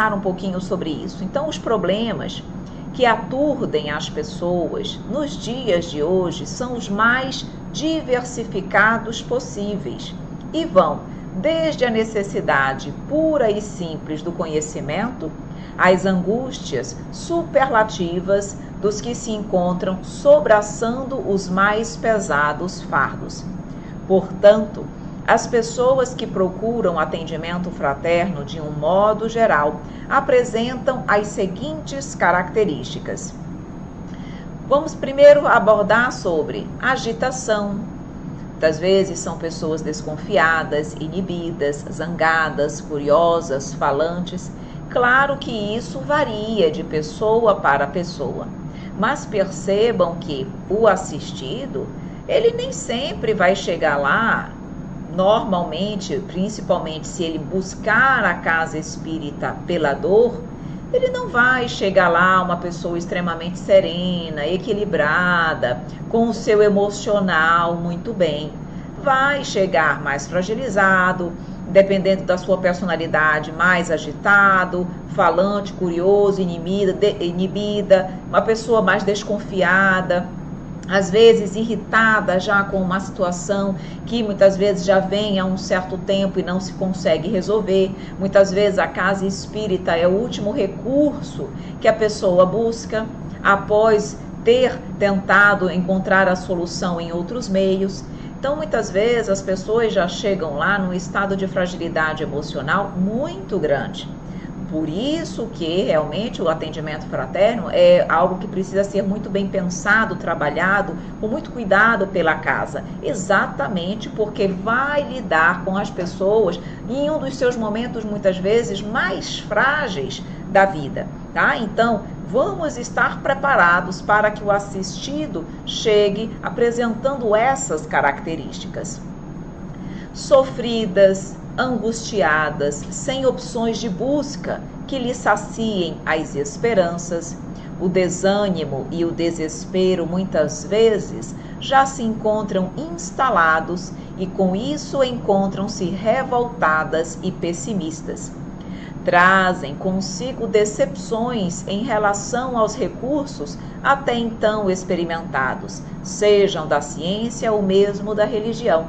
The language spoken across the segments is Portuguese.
pensar um pouquinho sobre isso. Então, os problemas que aturdem as pessoas nos dias de hoje são os mais diversificados possíveis e vão desde a necessidade pura e simples do conhecimento às angústias superlativas dos que se encontram sobraçando os mais pesados fardos. Portanto, as pessoas que procuram atendimento fraterno de um modo geral apresentam as seguintes características. Vamos primeiro abordar sobre agitação. Muitas vezes são pessoas desconfiadas, inibidas, zangadas, furiosas, falantes. Claro que isso varia de pessoa para pessoa, mas percebam que o assistido, ele nem sempre vai chegar lá. Normalmente, principalmente se ele buscar a casa espírita pela dor, ele não vai chegar lá uma pessoa extremamente serena, equilibrada, com o seu emocional muito bem. Vai chegar mais fragilizado, dependendo da sua personalidade, mais agitado, falante, curioso, inibida, uma pessoa mais desconfiada, às vezes irritada já com uma situação que muitas vezes já vem há um certo tempo e não se consegue resolver. Muitas vezes a casa espírita é o último recurso que a pessoa busca após ter tentado encontrar a solução em outros meios. Então, muitas vezes as pessoas já chegam lá num estado de fragilidade emocional muito grande. Por isso que realmente o atendimento fraterno é algo que precisa ser muito bem pensado, trabalhado, com muito cuidado pela casa. Exatamente porque vai lidar com as pessoas em um dos seus momentos, muitas vezes, mais frágeis da vida, tá? Então, vamos estar preparados para que o assistido chegue apresentando essas características. Sofridas, angustiadas, sem opções de busca que lhe saciem as esperanças, o desânimo e o desespero muitas vezes já se encontram instalados e com isso encontram-se revoltadas e pessimistas. Trazem consigo decepções em relação aos recursos até então experimentados, sejam da ciência ou mesmo da religião.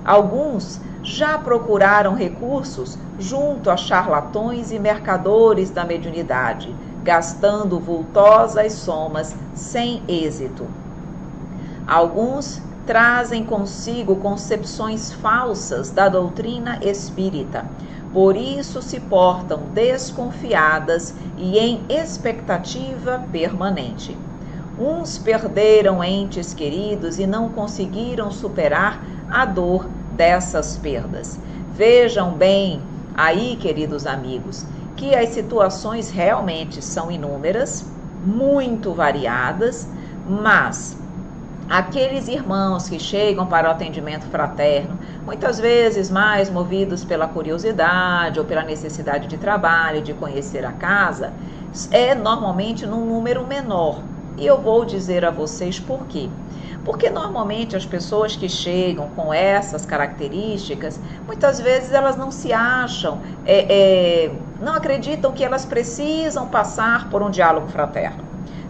Alguns já procuraram recursos junto a charlatões e mercadores da mediunidade, gastando vultosas somas sem êxito. Alguns trazem consigo concepções falsas da doutrina espírita, por isso se portam desconfiadas e em expectativa permanente. Uns perderam entes queridos e não conseguiram superar a dor dessas perdas. Vejam bem aí, queridos amigos, que as situações realmente são inúmeras, muito variadas, mas aqueles irmãos que chegam para o atendimento fraterno, muitas vezes mais movidos pela curiosidade ou pela necessidade de trabalho, de conhecer a casa, é normalmente num número menor. E eu vou dizer a vocês por quê. Porque normalmente as pessoas que chegam com essas características, muitas vezes elas não se acham, não acreditam que elas precisam passar por um diálogo fraterno.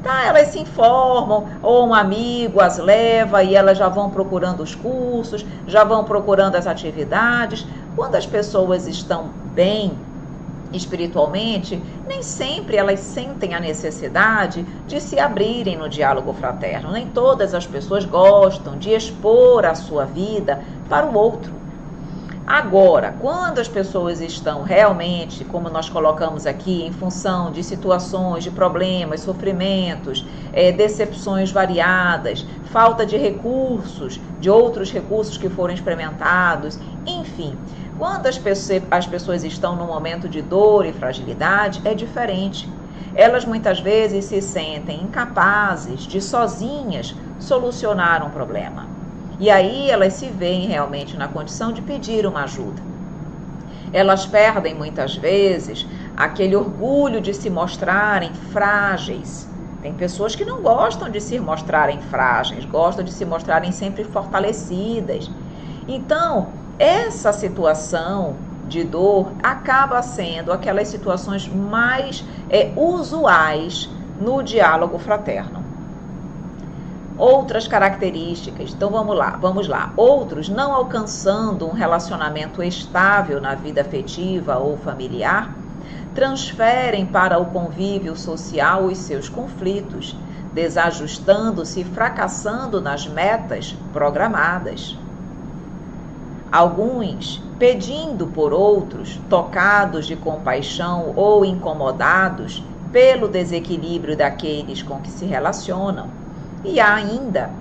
Tá, elas se informam, ou um amigo as leva e elas já vão procurando os cursos, já vão procurando as atividades. Quando as pessoas estão bem espiritualmente, nem sempre elas sentem a necessidade de se abrirem no diálogo fraterno. Nem todas as pessoas gostam de expor a sua vida para o outro. Agora, quando as pessoas estão realmente, como nós colocamos aqui, em função de situações, de problemas, sofrimentos, decepções variadas, falta de recursos, de outros recursos que foram experimentados, enfim, quando as pessoas estão num momento de dor e fragilidade, é diferente. Elas muitas vezes se sentem incapazes de sozinhas solucionar um problema. E aí elas se veem realmente na condição de pedir uma ajuda. Elas perdem muitas vezes aquele orgulho de se mostrarem frágeis. Tem pessoas que não gostam de se mostrarem frágeis, gostam de se mostrarem sempre fortalecidas. Então, essa situação de dor acaba sendo aquelas situações mais usuais no diálogo fraterno. Outras características, então vamos lá. Outros, não alcançando um relacionamento estável na vida afetiva ou familiar, transferem para o convívio social os seus conflitos, desajustando-se e fracassando nas metas programadas. Alguns, pedindo por outros, tocados de compaixão ou incomodados pelo desequilíbrio daqueles com que se relacionam. E há ainda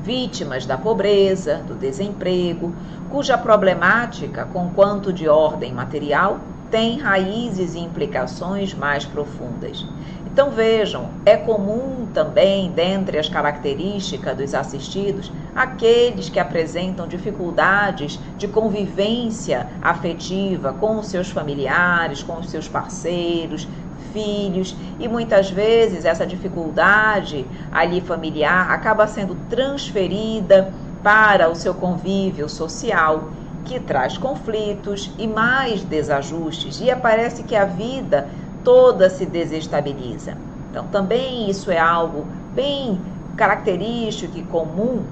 vítimas da pobreza, do desemprego, cuja problemática, conquanto de ordem material, tem raízes e implicações mais profundas. Então vejam, é comum também, dentre as características dos assistidos, aqueles que apresentam dificuldades de convivência afetiva com os seus familiares, com os seus parceiros, filhos, e muitas vezes essa dificuldade ali familiar acaba sendo transferida para o seu convívio social, que traz conflitos e mais desajustes, e parece que a vida toda se desestabiliza. Então também isso é algo bem característico e comum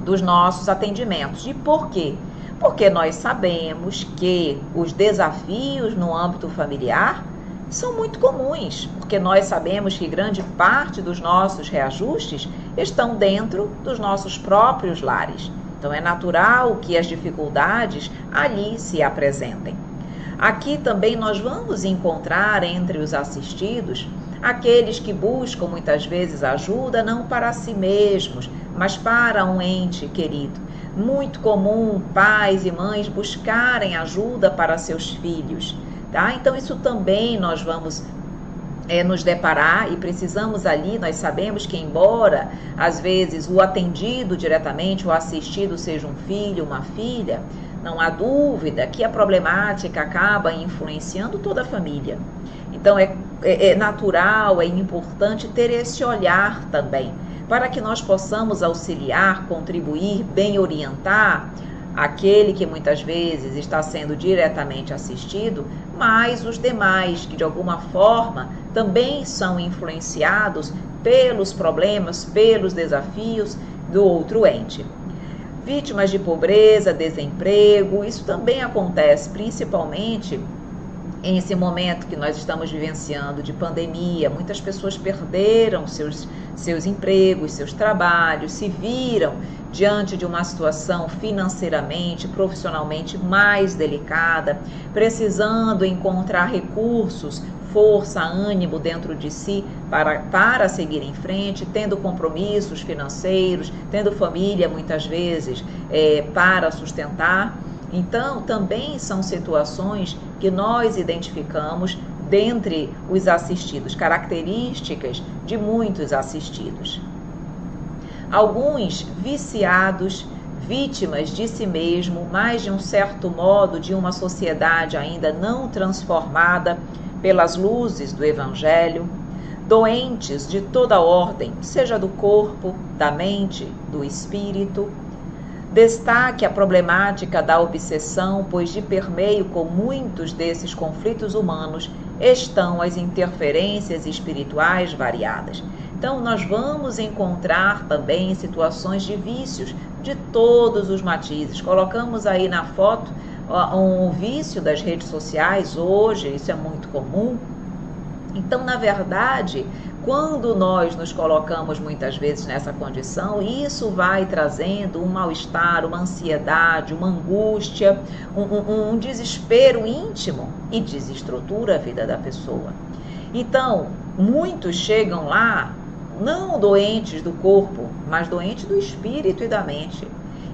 dos nossos atendimentos. E por quê? Porque nós sabemos que os desafios no âmbito familiar são muito comuns, porque nós sabemos que grande parte dos nossos reajustes estão dentro dos nossos próprios lares. Então é natural que as dificuldades ali se apresentem. Aqui também nós vamos encontrar entre os assistidos aqueles que buscam muitas vezes ajuda não para si mesmos, mas para um ente querido. Muito comum pais e mães buscarem ajuda para seus filhos. Tá? Então isso também nós vamos nos deparar e precisamos ali, nós sabemos que embora às vezes o atendido diretamente, o assistido seja um filho, uma filha, não há dúvida que a problemática acaba influenciando toda a família. Então é natural, é importante ter esse olhar também, para que nós possamos auxiliar, contribuir, bem orientar aquele que muitas vezes está sendo diretamente assistido, mas os demais que de alguma forma também são influenciados pelos problemas, pelos desafios do outro ente. Vítimas de pobreza, desemprego, isso também acontece principalmente nesse momento que nós estamos vivenciando de pandemia. Muitas pessoas perderam seus empregos, seus trabalhos, se viram diante de uma situação financeiramente, profissionalmente mais delicada, precisando encontrar recursos, força, ânimo dentro de si para seguir em frente, tendo compromissos financeiros, tendo família muitas vezes para sustentar. Então, também são situações que nós identificamos dentre os assistidos, características de muitos assistidos. Alguns viciados, vítimas de si mesmo, mas de um certo modo de uma sociedade ainda não transformada pelas luzes do Evangelho, doentes de toda ordem, seja do corpo, da mente, do espírito. Destaque a problemática da obsessão, pois de permeio com muitos desses conflitos humanos estão as interferências espirituais variadas. Então, nós vamos encontrar também situações de vícios de todos os matizes. Colocamos aí na foto um vício das redes sociais, hoje isso é muito comum. Então, na verdade, quando nós nos colocamos muitas vezes nessa condição, isso vai trazendo um mal-estar, uma ansiedade, uma angústia, um desespero íntimo e desestrutura a vida da pessoa. Então, muitos chegam lá, não doentes do corpo, mas doentes do espírito e da mente.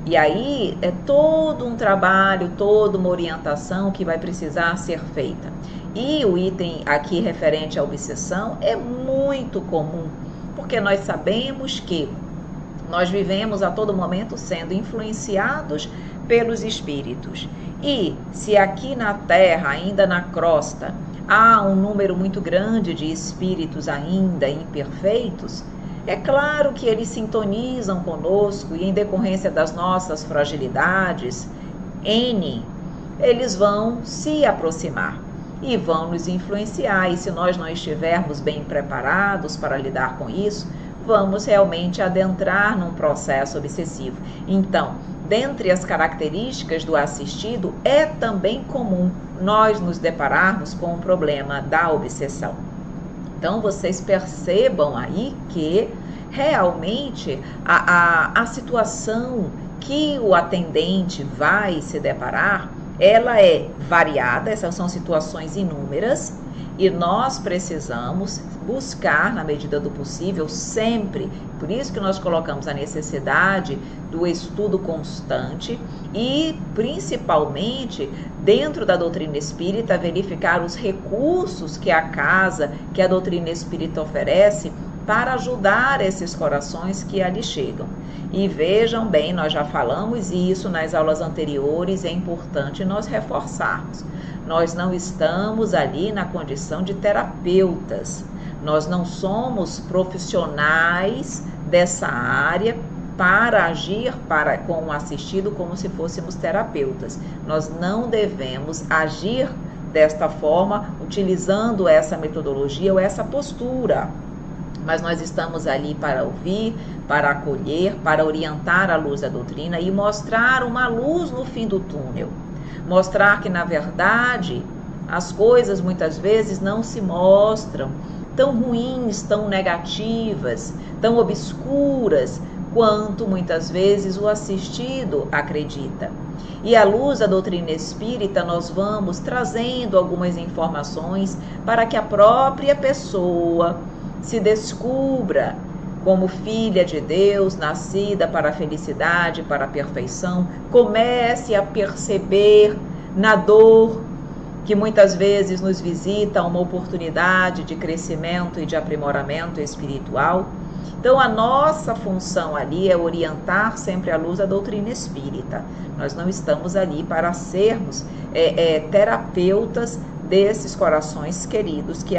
E aí é todo um trabalho, toda uma orientação que vai precisar ser feita. E o item aqui referente à obsessão é muito comum, porque nós sabemos que nós vivemos a todo momento sendo influenciados pelos espíritos. E se aqui na Terra, ainda na crosta, há um número muito grande de espíritos ainda imperfeitos, é claro que eles sintonizam conosco e em decorrência das nossas fragilidades, eles vão se aproximar e vão nos influenciar. E se nós não estivermos bem preparados para lidar com isso, vamos realmente adentrar num processo obsessivo. Então, dentre as características do assistido, é também comum nós nos depararmos com o problema da obsessão. Então, vocês percebam aí que realmente a situação que o atendente vai se deparar, ela é variada, essas são situações inúmeras, e nós precisamos buscar, na medida do possível, sempre, por isso que nós colocamos a necessidade do estudo constante e, principalmente, dentro da doutrina espírita, verificar os recursos que a casa, que a doutrina espírita oferece para ajudar esses corações que ali chegam. E vejam bem, nós já falamos isso nas aulas anteriores, é importante nós reforçarmos. Nós não estamos ali na condição de terapeutas, nós não somos profissionais dessa área para agir com o assistido como se fôssemos terapeutas. Nós não devemos agir desta forma, utilizando essa metodologia ou essa postura. Mas nós estamos ali para ouvir, para acolher, para orientar a luz da doutrina e mostrar uma luz no fim do túnel. Mostrar que, na verdade, as coisas muitas vezes não se mostram tão ruins, tão negativas, tão obscuras, quanto muitas vezes o assistido acredita. E à luz da doutrina espírita, nós vamos trazendo algumas informações para que a própria pessoa se descubra como filha de Deus, nascida para a felicidade, para a perfeição, comece a perceber na dor que muitas vezes nos visita uma oportunidade de crescimento e de aprimoramento espiritual. Então, a nossa função ali é orientar sempre à luz da doutrina espírita. Nós não estamos ali para sermos terapeutas desses corações queridos que